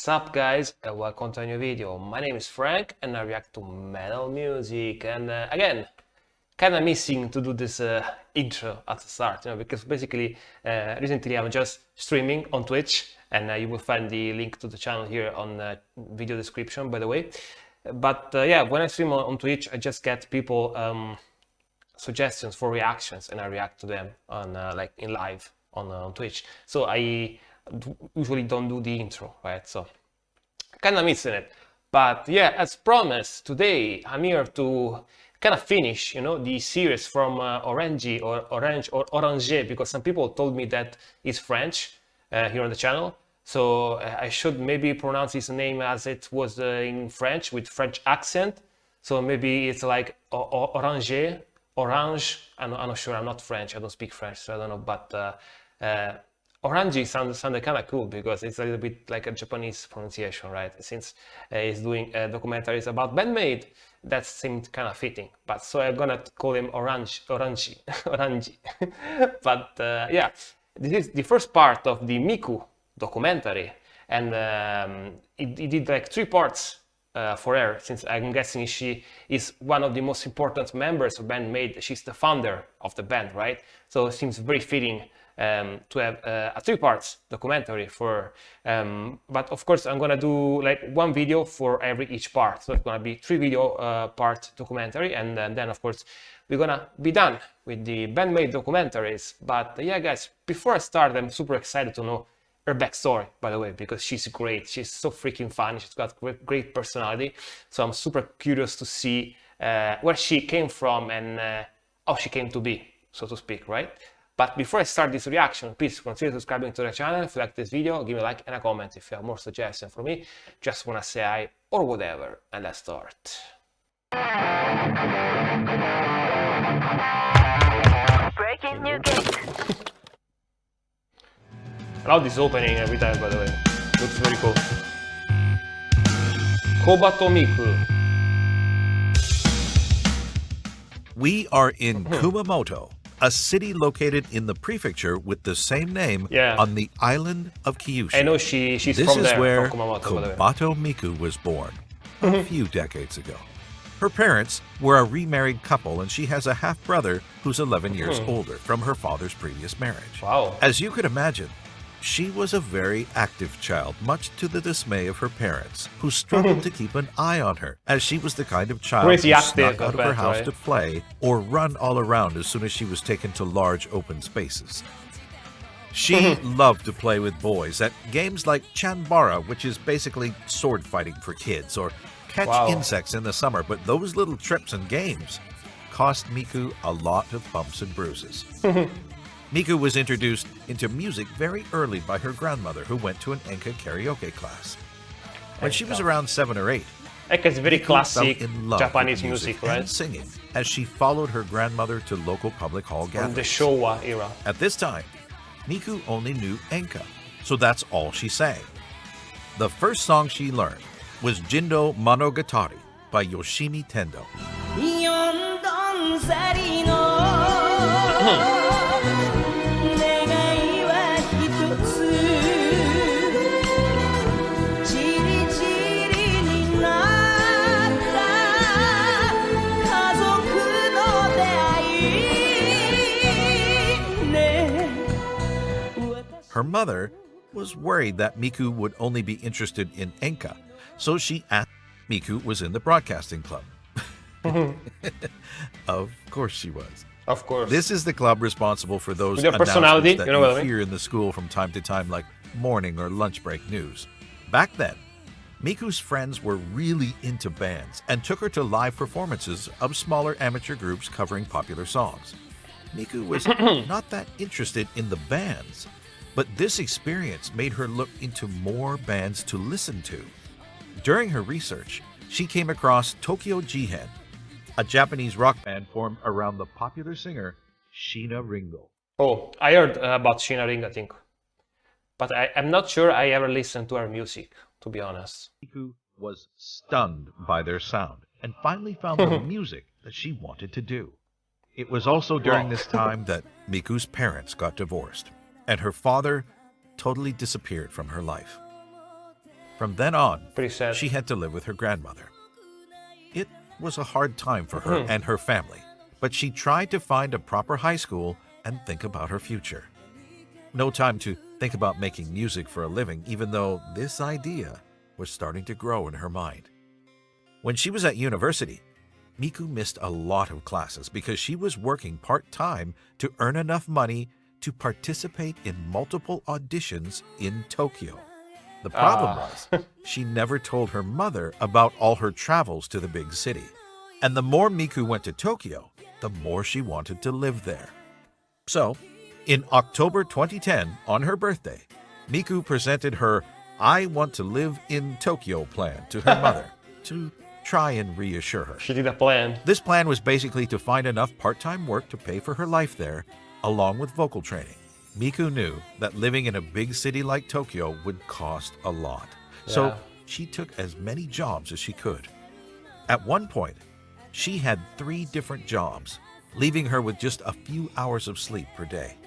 What's up guys, and welcome to a new video. My name is Frank and I react to metal music, and again, kind of missing to do this intro at the start, because basically recently I'm just streaming on Twitch, and you will find the link to the channel here on the video description, by the way. But yeah, when I stream on Twitch, I just get people suggestions for reactions, and I react to them on like in live on Twitch. So I usually don't do the intro, right? So kind of missing it. But yeah, as promised, today I'm here to kind of finish, the series from Orange or Orange, because some people told me that it's French here on the channel. So I should maybe pronounce his name as it was in French with French accent. So maybe it's like Orange. I'm not sure. I'm not French. I don't speak French, so I don't know. But Orange sounded kind of cool because it's a little bit like a Japanese pronunciation, right? Since he's doing documentaries about BAND-MAID, that seemed kind of fitting. But so I'm gonna call him Orange. But yeah, this is the first part of the Miku documentary, and it did like 3 parts for her, since I'm guessing she is one of the most important members of BAND-MAID. She's the founder of the band, right? So it seems very fitting to have a 3 parts documentary for but of course I'm gonna do like 1 video for each part, so it's gonna be 3 video part documentary, and then of course we're gonna be done with the BAND-MAID documentaries. But yeah guys, before I start, I'm super excited to know her backstory, by the way, because she's great. She's so freaking fun. She's got great personality, so I'm super curious to see where she came from and how she came to be, so to speak, right? But before I start this reaction, please consider subscribing to the channel. If you like this video, give me a like and a comment. If you have more suggestions for me, just wanna say hi or whatever, and let's start. Breaking new gate. I love this opening every time, by the way. Looks very cool. KOBATO Miku. We are in Kumamoto, a city located in the prefecture with the same name on the island of Kyushu. I know she's this from is there, where from Kumamoto, by the way. KOBATO Miku was born a few decades ago. Her parents were a remarried couple, and she has a half-brother who's 11 years older from her father's previous marriage. Wow. As you could imagine, she was a very active child, much to the dismay of her parents, who struggled to keep an eye on her, as she was the kind of child who snuck out of her house to play or run all around as soon as she was taken to large open spaces. She loved to play with boys at games like Chanbara, which is basically sword fighting for kids, or catch insects in the summer, but those little trips and games cost Miku a lot of bumps and bruises. Miku was introduced into music very early by her grandmother, who went to an enka karaoke class. When she was around 7 or 8, Enka is very classic in love Japanese with music, right? And singing, as she followed her grandmother to local public hall From the gatherings. Showa era. At this time, Miku only knew enka, so that's all she sang. The first song she learned was Jindo Monogatari by Yoshimi Tendo. Her mother was worried that Miku would only be interested in enka, so she asked Miku was in the broadcasting club. Of course she was. Of course. This is the club responsible for those personality, announcements that you know what I mean? hear in the school from time to time, like morning or lunch break news. Back then, Miku's friends were really into bands and took her to live performances of smaller amateur groups covering popular songs. Miku was not that interested in the bands, but this experience made her look into more bands to listen to. During her research, she came across Tokyo Jihen, a Japanese rock band formed around the popular singer Sheena Ringo. Oh, I heard about Sheena Ring, I think. But I'm not sure I ever listened to her music, to be honest. Miku was stunned by their sound and finally found the music that she wanted to do. It was also during this time that Miku's parents got divorced, and her father totally disappeared from her life. From then on, Pretty sad. she had to live with her grandmother. It was a hard time for her and her family, but she tried to find a proper high school and think about her future. No time to think about making music for a living, even though this idea was starting to grow in her mind. When she was at university, Miku missed a lot of classes because she was working part-time to earn enough money to participate in multiple auditions in Tokyo. The problem was, she never told her mother about all her travels to the big city. And the more Miku went to Tokyo, the more she wanted to live there. So, in October 2010, on her birthday, Miku presented her I want to live in Tokyo plan to her mother to try and reassure her. She did a plan. This plan was basically to find enough part-time work to pay for her life there, along with vocal training. Miku knew that living in a big city like Tokyo would cost a lot. So she took as many jobs as she could. At one point, she had 3 different jobs, leaving her with just a few hours of sleep per day.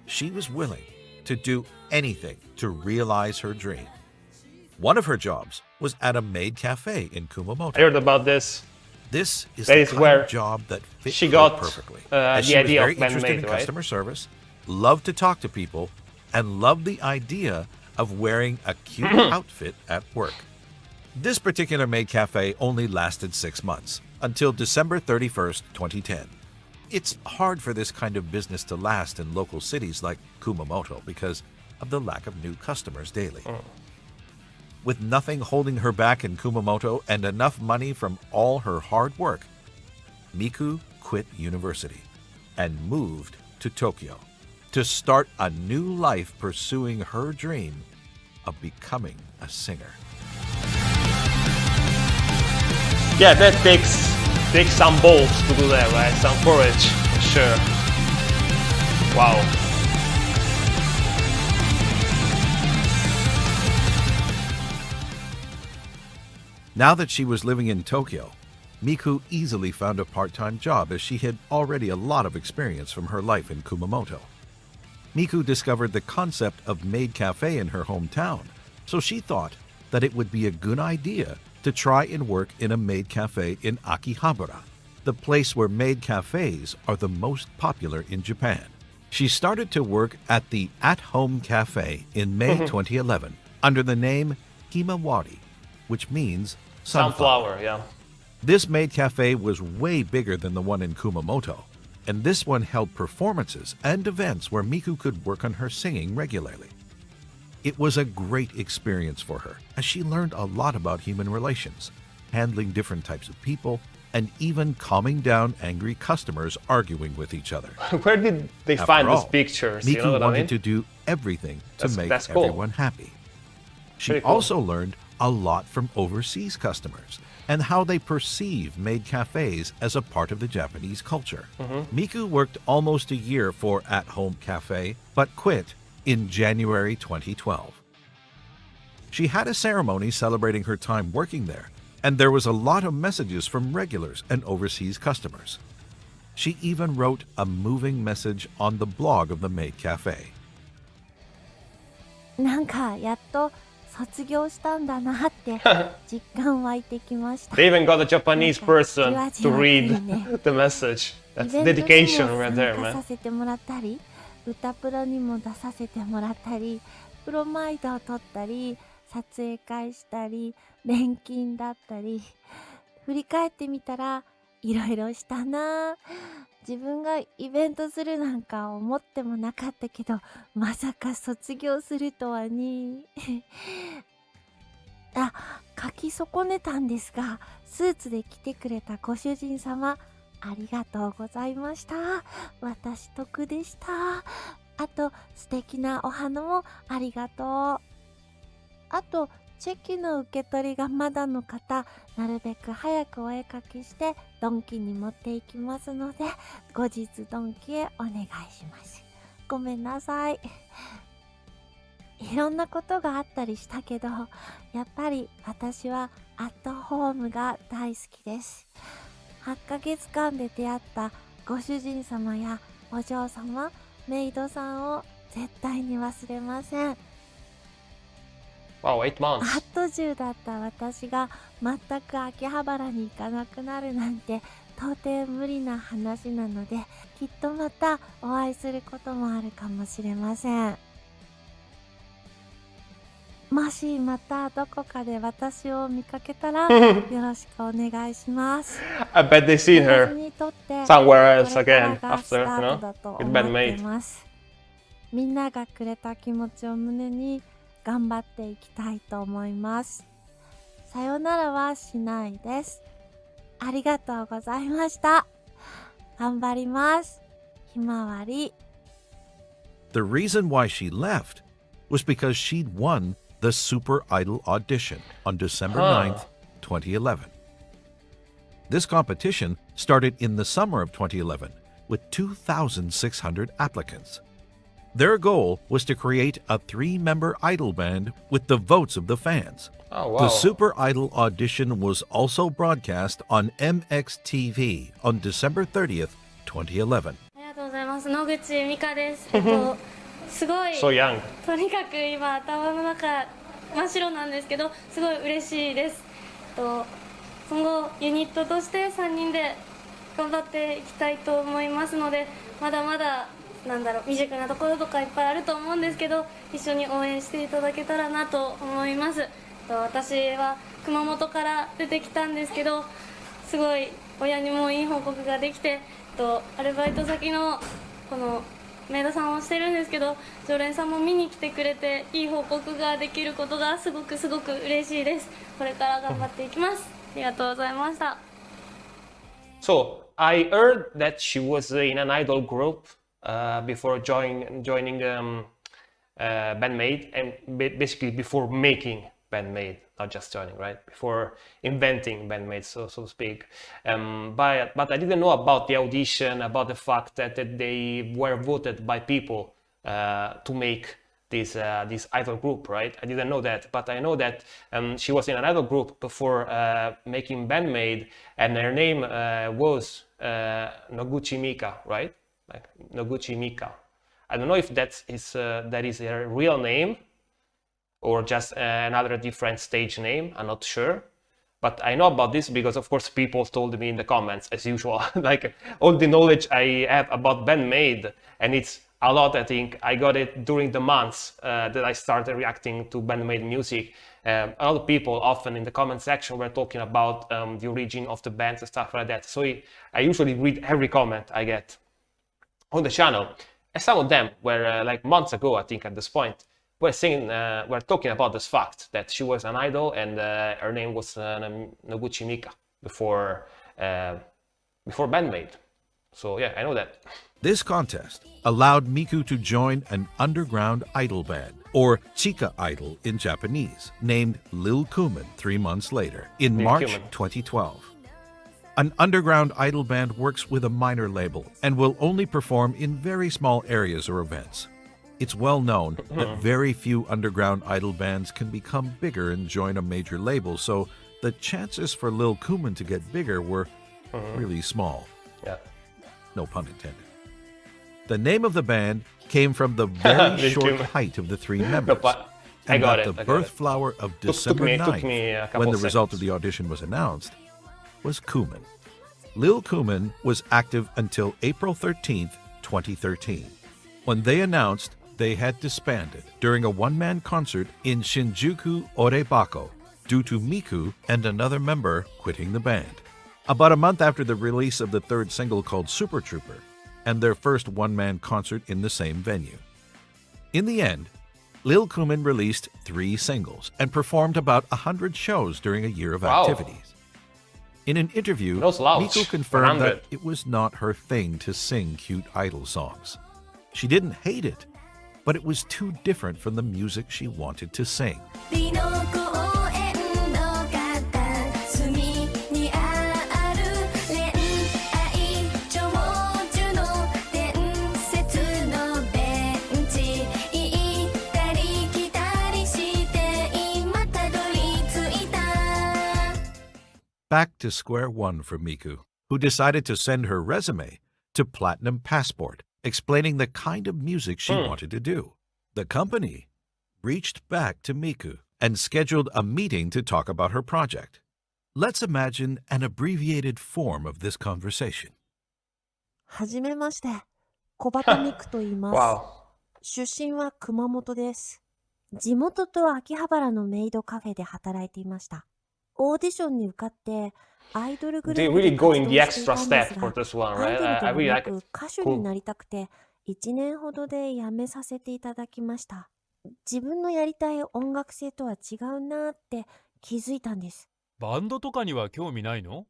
She was willing to do anything to realize her dream. One of her jobs was at a maid cafe in Kumamoto. I heard about this. This is That the is kind where of job that fit she her got perfectly. the She was idea very of interested in BAND-MAID, right? customer service, loved to talk to people, and loved the idea of wearing a cute outfit at work. This particular maid cafe only lasted 6 months, until December 31st, 2010. It's hard for this kind of business to last in local cities like Kumamoto because of the lack of new customers daily. With nothing holding her back in Kumamoto and enough money from all her hard work, Miku quit university and moved to Tokyo to start a new life pursuing her dream of becoming a singer. Yeah, that takes some balls to do that, right? Some courage, for sure. Wow. Now that she was living in Tokyo, Miku easily found a part-time job as she had already a lot of experience from her life in Kumamoto. Miku discovered the concept of maid cafe in her hometown, so she thought that it would be a good idea to try and work in a maid cafe in Akihabara, the place where maid cafes are the most popular in Japan. She started to work at the at-home cafe in May 2011 under the name Himawari, which means sunflower. Yeah. This maid cafe was way bigger than the one in Kumamoto, and this one held performances and events where Miku could work on her singing regularly. It was a great experience for her, as she learned a lot about human relations, handling different types of people, and even calming down angry customers arguing with each other. Where did they find these pictures? Miku you know what wanted I mean? to do everything to make cool. everyone happy. She Pretty cool. also learned a lot from overseas customers and how they perceive maid cafes as a part of the Japanese culture. Miku worked almost a year for At Home Cafe, but quit in January 2012. She had a ceremony celebrating her time working there, and there was a lot of messages from regulars and overseas customers. She even wrote a moving message on the blog of the maid cafe. なんかやっと卒業したんだなって実感湧いてきました。 They even got a Japanese person じわじ to わ来 read るね。 the message. イ That's ベントにも dedication right 参 there, 加 man. させてもらったり、歌プロにも出させてもらったり、プロマイドを取ったり、撮影会したり、錬金だったり、振り返ってみたらいろいろしたな。自分がイベントするなんか思ってもなかったけど、まさか卒業するとはね。あ、書き損ねたんですが、スーツで来てくれたご主人様、ありがとうございました。私得でした。あと、素敵なお花もありがとう。あと、チェキの受け取りがまだの方、なるべく早くお絵かきして、ドンキに持っていきますので、後日ドンキへお願いします。ごめんなさい。いろんなことがあったりしたけど、やっぱり私はアットホームが大好きです。8ヶ月間で出会ったご主人様やお嬢様、メイドさんを絶対に忘れません。Wow, 8 months. アット中だった私が全く秋葉原に行かなくなるなんて到底無理な話なので、きっとまたお会いすることもあるかもしれません。もしまたどこかで私を見かけたらよろしくお願いします。I bet they seen 私 her にとって somewhere else これから again がスタ after, ートだと with 思って BAND-MAID. ます。みんながくれた気持ちを胸に頑張っていきたいと思います。さよならはしないです。ありがとうございました。頑張ります。ひまわり。The reason why she left was because she'd won the Super Idol audition on December 9th, 2011. This competition started in the summer of 2011 with 2,600 applicants. Their goal was to create a 3-member idol band with the votes of the fans. Oh, wow. The Super Idol audition was also broadcast on MXTV on December 30th, 2011. ありがとうございます。野口美香です。すごい So young. とにかく今頭の中真っ白なんですけど、すごい嬉しいです。今後ユニットとして3人で頑張っていきたいと思いますので、まだまだ未熟なところとかいっぱいあると思うんですけど、一緒に応援していただけたらなと思います。私は熊本から出てきたんですけど、すごい親にもいい報告ができて、アルバイト先のこのメイドさんをしてるんですけど、常連さんも見に来てくれていい報告ができることがすごく嬉しいです。これから頑張っていきます。ありがとうございました。So I heard that she was in an idol group before joining BAND-MAID, and basically before making BAND-MAID, not just joining, right? Before inventing BAND-MAID, so to speak. But I didn't know about the audition, about the fact that they were voted by people to make this idol group, right? I didn't know that, but I know that she was in an idol group before making BAND-MAID, and her name was Noguchi Mika, right? Like Noguchi Mika. I don't know if that is her real name or just another different stage name. I'm not sure, but I know about this because, of course, people told me in the comments, as usual. Like all the knowledge I have about BAND-MAID, and it's a lot. I think I got it during the months that I started reacting to BAND-MAID music. A lot of people often in the comment section were talking about the origin of the bands and stuff like that. So I usually read every comment I get on the channel. And some of them were like months ago, I think, at this point, were talking about this fact that she was an idol and her name was Noguchi Mika before BAND-MAID. So yeah, I know that. This contest allowed Miku to join an underground idol band, or Chika Idol in Japanese, named Lil Kumin 3 months later, in March 2012. An underground idol band works with a minor label and will only perform in very small areas or events. It's well known that very few underground idol bands can become bigger and join a major label, so the chances for Lil Kumin to get bigger were really small. Yeah. No pun intended. The name of the band came from the very short height of the 3 members. I got it. The birth flower of December 9th, when the result of the audition was announced, was Kumin. Lil Kumin was active until April 13th, 2013, when they announced they had disbanded during a one-man concert in Shinjuku Orebako due to Miku and another member quitting the band. About a month after the release of the 3rd single called Super Trooper, and their first one-man concert in the same venue. In the end, Lil Kumin released 3 singles and performed about 100 shows during a year of activities. In an interview, Miku confirmed that it was not her thing to sing cute idol songs. She didn't hate it, but it was too different from the music she wanted to sing. Back to square one for Miku, who decided to send her resume to Platinum Passport, explaining the kind of music she wanted to do. The company reached back to Miku and scheduled a meeting to talk about her project. Let's imagine an abbreviated form of this conversation. はじめまして、小鳩ミクと言います。Wow. 出身は熊本です。地元と秋葉原のメイドカフェで働いていました。オーディションに受かってアイドルグルー They プで really 活 go 動 in the していた extra んで step す for が、 this one, アイ right? ドル I では really な like く it. 歌手になりたくて1年ほどで辞めさせていただきました。自分のやりたい音楽性とは違うなって気づいたんです。バンドとかには興味ないの？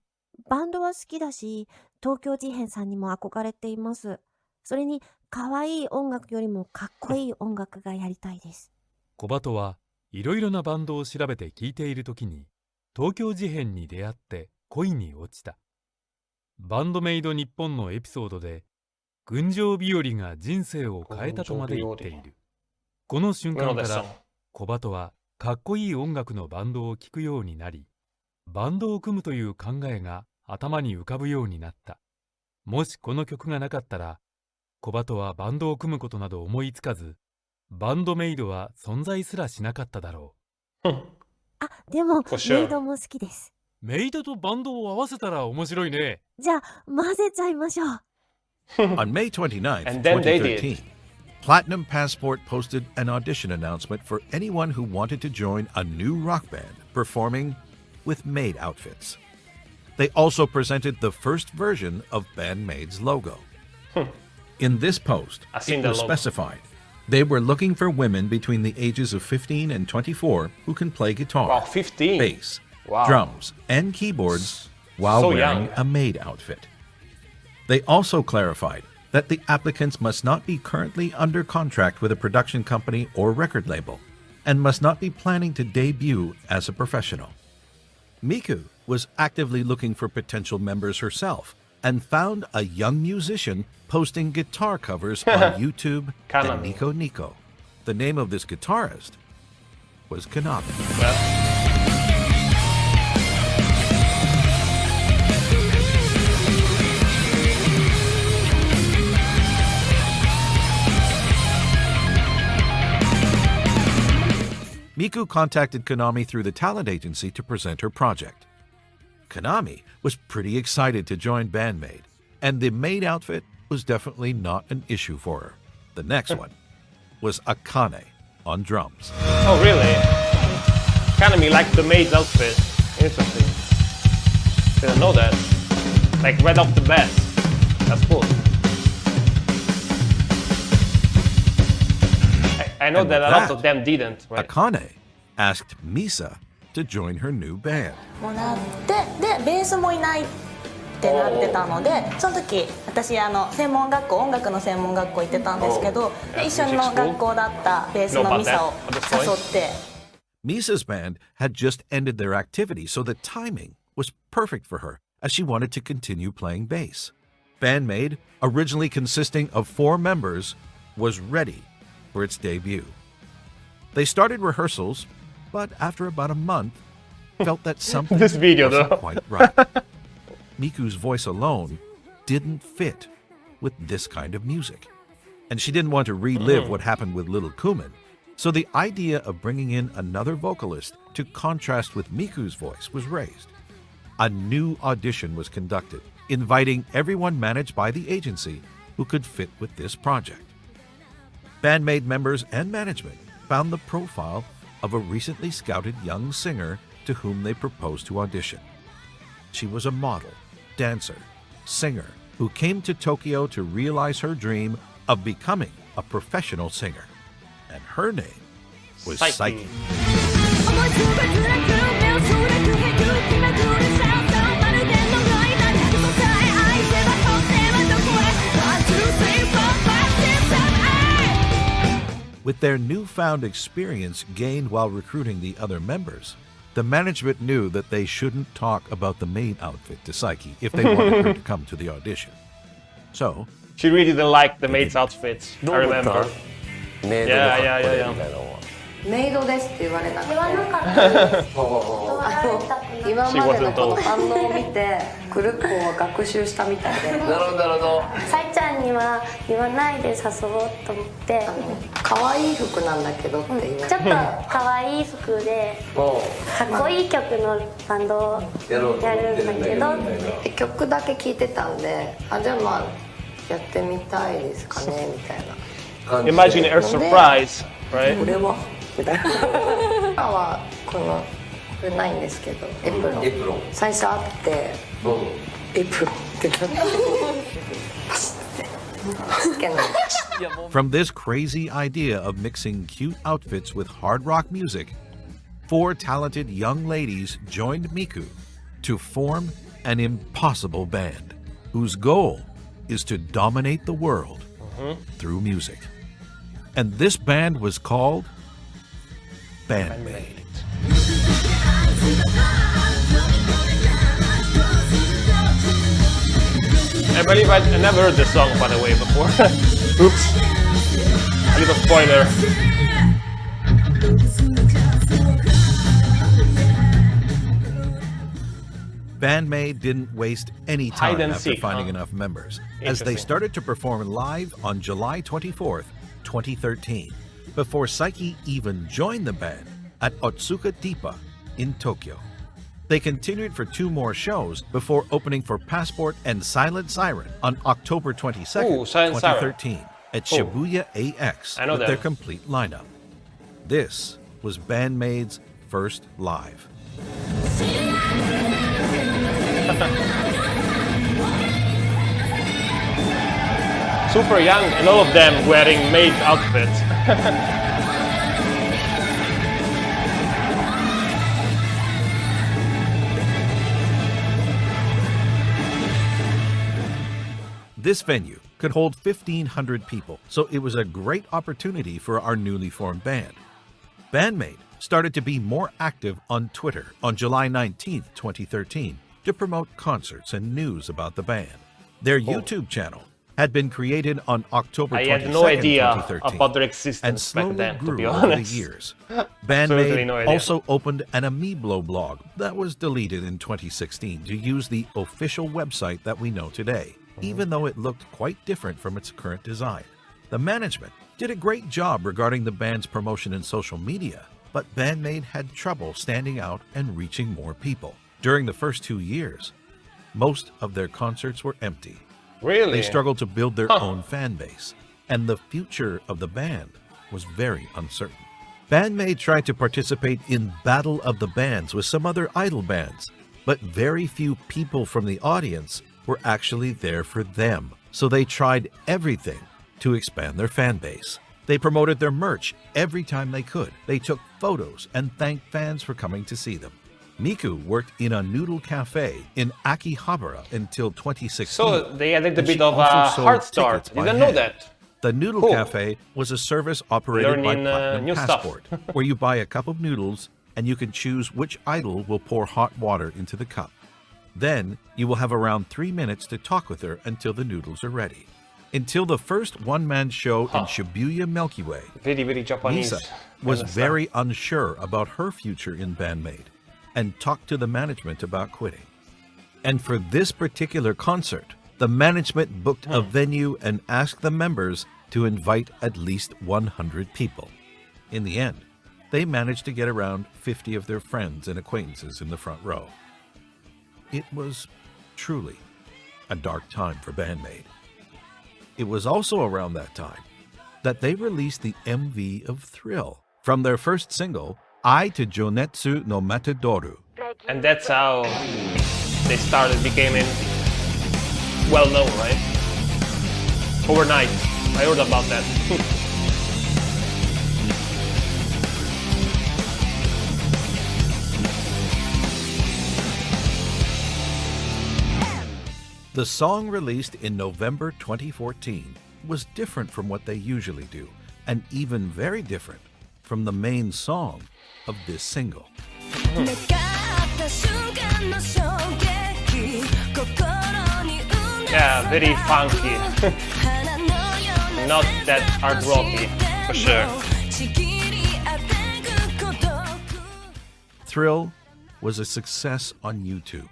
バンドは好きだし、東京事変さんにも憧れています。それに可愛い音楽よりもかっこいい音楽がやりたいです。小鳩はいろいろなバンドを調べて聴いているときに東京事変に出会って恋に落ちた。バンドメイド日本のエピソードで群青日和が人生を変えたとまで言っている。この瞬間から小鳩はかっこいい音楽のバンドを聴くようになり、バンドを組むという考えが頭に浮かぶようになった。もしこの曲がなかったら小鳩はバンドを組むことなど思いつかず、バンドメイドは存在すらしなかっただろあ、でも、 sure. メイドも好きです。う。メイドとバンドを合わせたら面白いね。じゃあ、混ぜちゃいましょう。On May 29th, And then they 2013, Platinum Passport posted an audition announcement for anyone who wanted to join a new rock band performing with maid outfits. They also presented the first version of BAND-MAID's logo. In this post, I've seen it the was logo. specified they were looking for women between the ages of 15 and 24 who can play guitar, Wow, 15. bass, Wow. drums, and keyboards while So wearing young. a maid outfit. They also clarified that the applicants must not be currently under contract with a production company or record label and must not be planning to debut as a professional. Miku was actively looking for potential members herself and found a young musician posting guitar covers on YouTube and Kanami. Nico Nico. The name of this guitarist was Konami. Well, Miku contacted Konami through the talent agency to present her project. Konami was pretty excited to join BAND-MAID, and the maid outfit was definitely not an issue for her. The next one was Akane on drums. oh really? Kanami liked the maid's outfit. Interesting. Didn't know that. Like right off the bat. That's cool. I know And that a with lot that, of them didn't, right? Akane asked Misa to join her new band. もらってでベースもいないってなってたので、その時私専門学校音楽の専門学校行ってたんですけど、で一緒の学校だったベースのミサを誘って。 Misa's band had just ended their activity, so the timing was perfect for her as she wanted to continue playing bass. BAND-MAID, originally consisting of 4 members, was ready for its debut. They started rehearsals, but after about a month, felt that something This video, wasn't though. quite right. Miku's voice alone didn't fit with this kind of music, and she didn't want to relive what happened with Little Kumin. So the idea of bringing in another vocalist to contrast with Miku's voice was raised. A new audition was conducted, inviting everyone managed by the agency who could fit with this project. BAND-MAID members and management found the profile of a recently scouted young singer to whom they proposed to audition. She was a model, dancer, singer who came to Tokyo to realize her dream of becoming a professional singer. And her name was Psyche. With their newfound experience gained while recruiting the other members, the management knew that they shouldn't talk about the maid outfit to Psyche if they wanted her to come to the audition. So, She really didn't like the maid's outfits. I remember. Yeah. メイドですって言われなくて、言わなかったです。断られたくない。今までのこの反応を見てクルッコは学習したみたいで、なるほどなるほど。さいちゃんには言わないで誘おうと思って、可愛い服なんだけどって言われて、ちょっと可愛い服でかっこいい曲のバンドをやるんだけどって曲だけ聴いてたんで、じゃあまあやってみたいですかねみたいな。Imagine a surprise, right? これはみたいな。今はこれないんですけど、エプロン。最初あって、エプロンってなって。From this crazy idea of mixing cute outfits with hard rock music, 4 talented young ladies joined Miku to form an impossible band whose goal is to dominate the world through music. And this band was called BAND-MAID. I believe I never heard this song, by the way, before. Oops. A little spoiler. BAND-MAID didn't waste any time after seek, finding enough members, as they started to perform live on July 24th, 2013, before Saiki even joined the band at Otsuka Deepa in Tokyo. They continued for 2 more shows before opening for Passport and Silent Siren on October 22nd, 2013 at Shibuya AX with their complete lineup. This was BAND-MAID's first live. Super young, and all of them wearing maid outfits. This venue could hold 1,500 people, so it was a great opportunity for our newly formed band. BAND-MAID started to be more active on Twitter on July 19th, 2013 to promote concerts and news about the band. Their YouTube channel had been created on October 22nd, I had no idea 2013, about their existence and back slowly then, to grew be over the honest. years. BAND-MAID no idea. also opened an Amiiblo blog that was deleted in 2016 to use the official website that we know today, even though it looked quite different from its current design. The management did a great job regarding the band's promotion in social media, but BAND-MAID had trouble standing out and reaching more people. During the first 2 years, most of their concerts were empty. Really? They struggled to build their own fan base, and the future of the band was very uncertain. BAND-MAID tried to participate in Battle of the Bands with some other idol bands, but very few people from the audience were actually there for them, so they tried everything to expand their fan base. They promoted their merch every time they could. They took photos and thanked fans for coming to see them. Miku worked in a noodle cafe in Akihabara until 2016. So they had a little bit of a hard start. I didn't know that. The Noodle Cafe was a service operated by Platinum new Passport, where you buy a cup of noodles and you can choose which idol will pour hot water into the cup. Then you will have around 3 minutes to talk with her until the noodles are ready. Until the first one-man show in Shibuya Milky Way, Very Japanese. Misa was very unsure about her future in BAND-MAID and talked to the management about quitting. And for this particular concert, the management booked a venue and asked the members to invite at least 100 people. In the end, they managed to get around 50 of their friends and acquaintances in the front row. It was truly a dark time for BAND-MAID. It was also around that time that they released the MV of Thrill from their first single, Ai to Jonetsu no Matadoru. And that's how they became well known, right? Overnight. I heard about that. The song, released in November 2014, was different from what they usually do, and even very different from the main song of this single. Yeah, very funky. Not that hard rocky, for sure. Thrill was a success on YouTube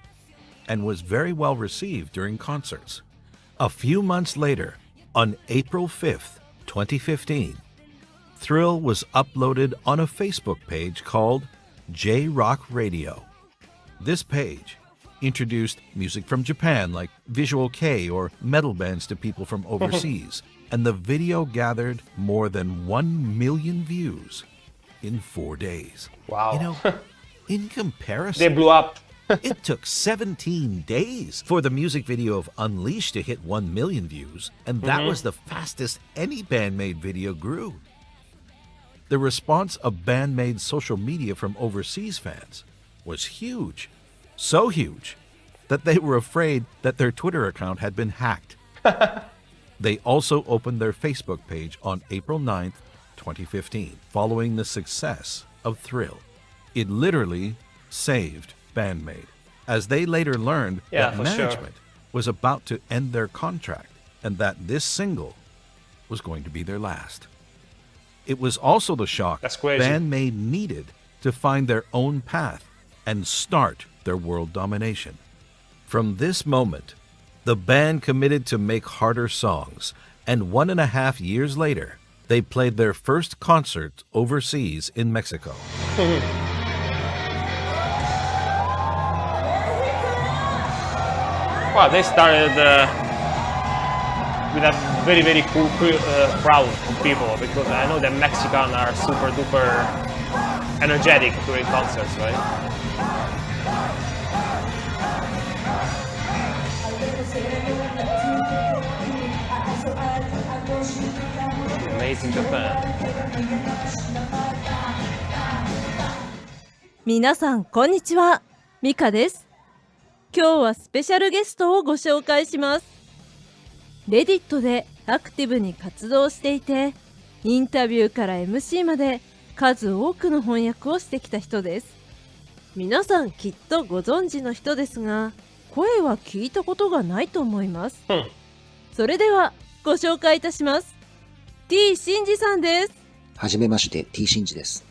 and was very well received during concerts. A few months later, on April 5th, 2015, Thrill was uploaded on a Facebook page called J-Rock Radio. This page introduced music from Japan like Visual Kei or metal bands to people from overseas, and the video gathered more than 1 million views in 4 days. Wow. You know, in comparison, They blew up. it took 17 days for the music video of Unleashed to hit 1 million views, and that was the fastest any BAND-MAID video grew. The response of BAND-MAID's social media from overseas fans was huge. So huge that they were afraid that their Twitter account had been hacked. They also opened their Facebook page on April 9th, 2015, following the success of Thrill. It literally saved BAND-MAID, as they later learned that management was about to end their contract and that this single was going to be their last. It was also the shock BAND-MAID needed to find their own path and start their world domination. From this moment, the band committed to make harder songs, and 1.5 years later, they played their first concert overseas in Mexico. Wow, they started with a very, very cool crowd of people, because I know that Mexicans are super duper energetic during concerts, right? Amazing Japan. 皆さんこんにちは、ミカです。今日はスペシャルゲストをご紹介します。レディットでアクティブに活動していて、インタビューから MC まで数多くの翻訳をしてきた人です。皆さんきっとご存知の人ですが、声は聞いたことがないと思います。それではご紹介いたします。T シンジさんです。はじめまして、T シンジです。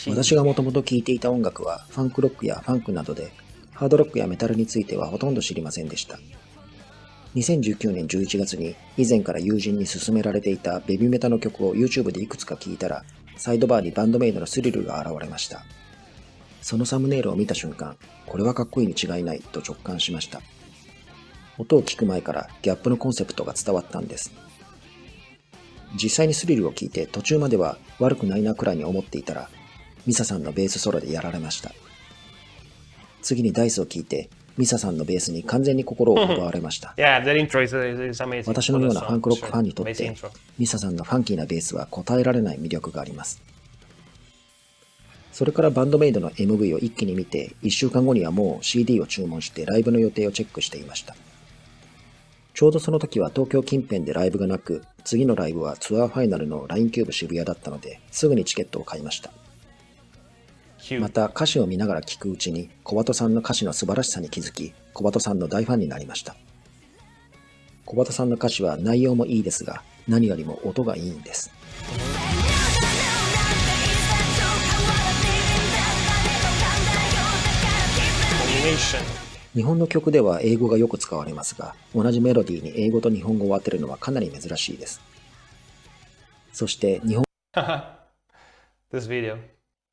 私がもともと聴いていた音楽はファンクロックやファンクなどで、ハードロックやメタルについてはほとんど知りませんでした。2019年11月に以前から友人に勧められていたベビーメタの曲を YouTube でいくつか聴いたら、サイドバーにバンドメイドのスリルが現れました。そのサムネイルを見た瞬間、これはかっこいいに違いないと直感しました。音を聞く前からギャップのコンセプトが伝わったんです。実際にスリルを聞いて途中までは悪くないなくらいに思っていたら、ミサさんのベースソロでやられました。次にダイスを聞いて、ミサさんのベースに完全に心を奪われました。私のようなファンクロックファンにとって、ミサさんのファンキーなベースは答えられない魅力があります。それからバンドメイドの MV を一気に見て、1週間後にはもう CD を注文してライブの予定をチェックしていました。ちょうどその時は東京近辺でライブがなく、次のライブはツアーファイナルの LINE キューブ渋谷だったので、すぐにチケットを買いました。また歌詞を見ながら聴くうちに小鳩さんの歌詞の素晴らしさに気づき、小鳩さんの大ファンになりました。小鳩さんの歌詞は内容もいいですが、何よりも音がいいんです。日本の曲では英語がよく使われますが、同じメロディーに英語と日本語を当てるのはかなり珍しいです。そして日本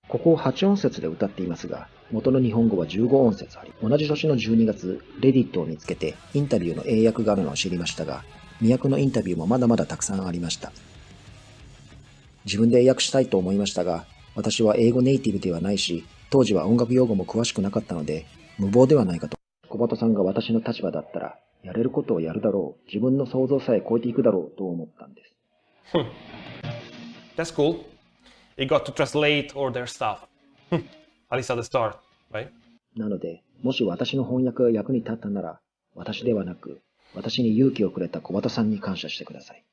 ここを8音節で歌っていますが、元の日本語は15音節あり、同じ年の12月、レディットを見つけてインタビューの英訳があるのを知りましたが、未訳のインタビューもまだまだたくさんありました。自分で英訳したいと思いましたが、私は英語ネイティブではないし、当時は音楽用語も詳しくなかったので、無謀ではないかと。小鳩さんが私の立場だったら、やれることをやるだろう、自分の想像さえ超えていくだろうと思ったんです。That's cool. You got to translate all their stuff. At least at the start, right? なので、もし私の翻訳が役に立ったなら、私ではなく、私に勇気をくれた小鳩さんに感謝してください。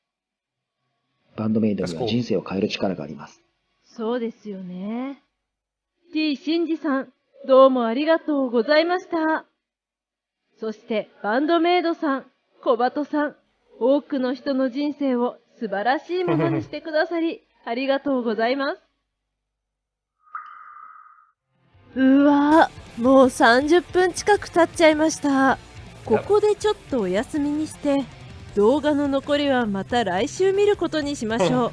バンドメイドには人生を変える力があります。そうですよね。T シンジさん、どうもありがとうございました。そしてバンドメイドさん、小鳩さん、多くの人の人生を素晴らしいものにしてくださり、ありがとうございます。うわー、もう30分近く経っちゃいました。ここでちょっとお休みにして、動画の残りはまた来週見ることにしましょ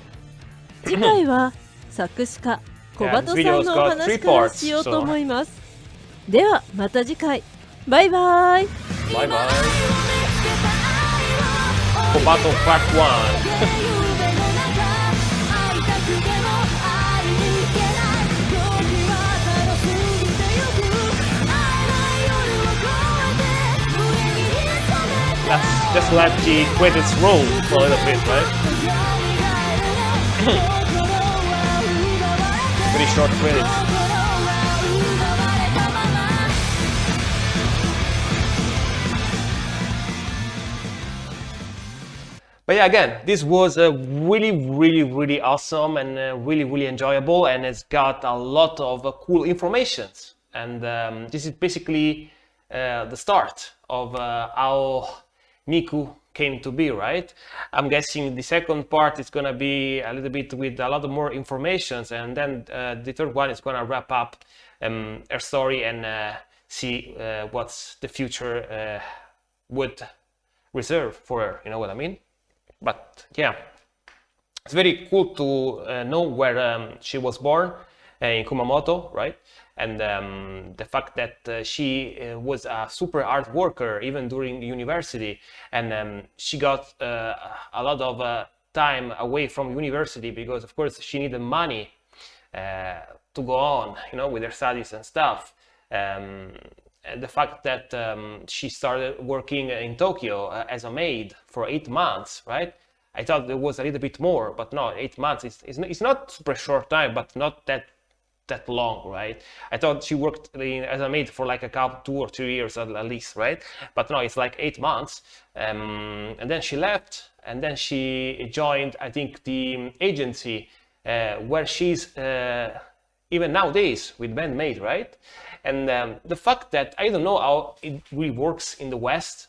う。次回は作詞家小鳩さんのお話からしようと思います。ではまた次回。バイバイ。バイバイ。KOBATO Part 1 Let's just let the credits roll for a little bit, right? Very short credits. But yeah, again, this was really awesome and really enjoyable, and it's got a lot of cool informations. And this is basically the start of how Miku came to be, right? I'm guessing the second part is gonna be a little bit with a lot of more informations, and then the third one is gonna wrap up her story and see what's the future would reserve for her, you know what I mean? But yeah, it's very cool to know where she was born in Kumamoto, right? And the fact that she was a super hard worker even during university, and she got a lot of time away from university because of course she needed money to go on, you know, with her studies and stuff. And the fact that she started working in Tokyo as a maid for 8 months, right? I thought there was a little bit more, but no, 8 months it's not super short time, but not that long, right? I thought she worked as a maid for like a couple, 2 or 3 years at least, right? But no, it's like 8 months. And then she left, and then she joined, I think, the agency where she's even nowadays with BAND-MAID, right? And the fact that I don't know how it really works in the West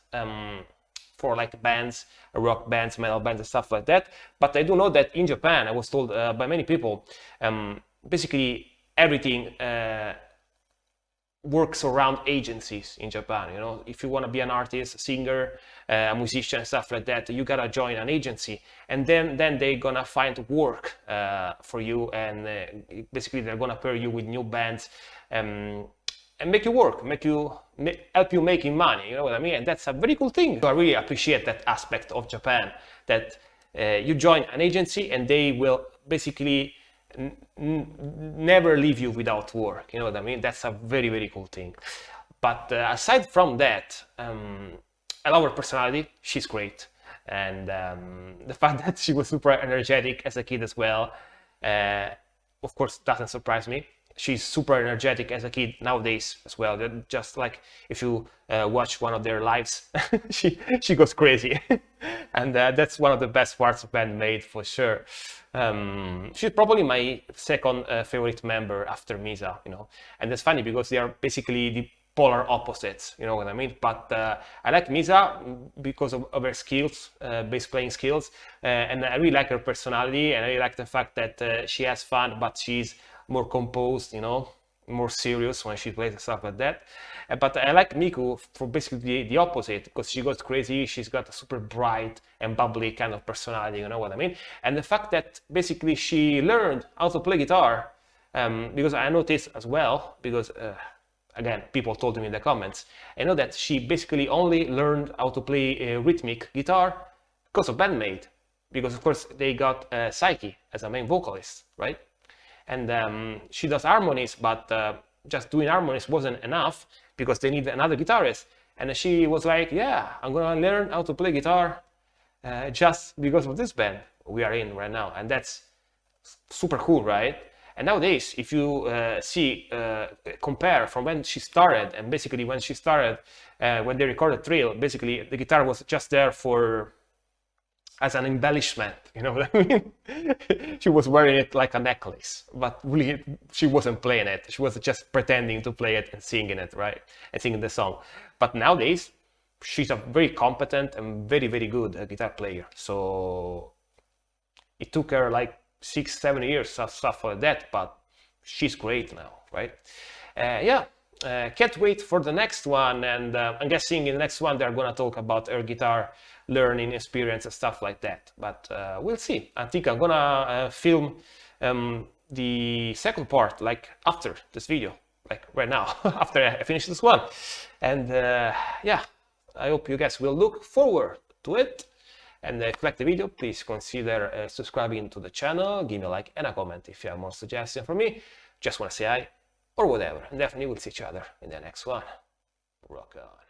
for like bands, rock bands, metal bands, and stuff like that. But I do know that in Japan, I was told by many people, basically everything works around agencies in Japan. You know, if you want to be an artist, singer, a musician, stuff like that, you gotta join an agency, and then they're gonna find work for you, and basically they're gonna pair you with new bands. And make you work, help you making money, you know what I mean? And that's a very cool thing. So I really appreciate that aspect of Japan, that you join an agency and they will basically never leave you without work, you know what I mean? That's a very cool thing. But aside from that, I love her personality, she's great. And the fact that she was super energetic as a kid as well, of course, doesn't surprise me. She's super energetic as a kid nowadays as well. Just like if you watch one of their lives, she goes crazy. And that's one of the best parts of BAND-MAID for sure. She's probably my second favorite member after Misa, you know. And that's funny because they are basically the polar opposites, you know what I mean? But I like Misa because of her skills, bass playing skills, and I really like her personality, and I really like the fact that she has fun, but she's more composed, you know, more serious when she plays and stuff like that. But I like Miku for basically the opposite, because she goes crazy, she's got a super bright and bubbly kind of personality, you know what I mean? And the fact that basically she learned how to play guitar, because I noticed as well, because again, people told me in the comments, I know that she basically only learned how to play rhythmic guitar because of BAND-MAID, because of course they got Saiki as a main vocalist, right? And she does harmonies, but just doing harmonies wasn't enough because they need another guitarist. And she was like, yeah, I'm gonna learn how to play guitar just because of this band we are in right now. And that's super cool, right? And nowadays, if you compare from when she started, and basically when she started, when they recorded Thrill, basically the guitar was just there as an embellishment, you know what I mean? She was wearing it like a necklace, but really she wasn't playing it. She was just pretending to play it and singing it, right? And singing the song. But nowadays, she's a very competent and very good guitar player. So it took her like 6-7 years of stuff like that, but she's great now, right? Yeah, can't wait for the next one, and I'm guessing in the next one they're gonna talk about her guitar learning experience and stuff like that, but we'll see. I think I'm gonna film the second part like after this video, like right now, after I finish this one. And yeah, I hope you guys will look forward to it. And if you like the video, please consider subscribing to the channel, give me a like and a comment if you have more suggestions for me, just want to say hi or whatever. And definitely we'll see each other in the next one. Rock on.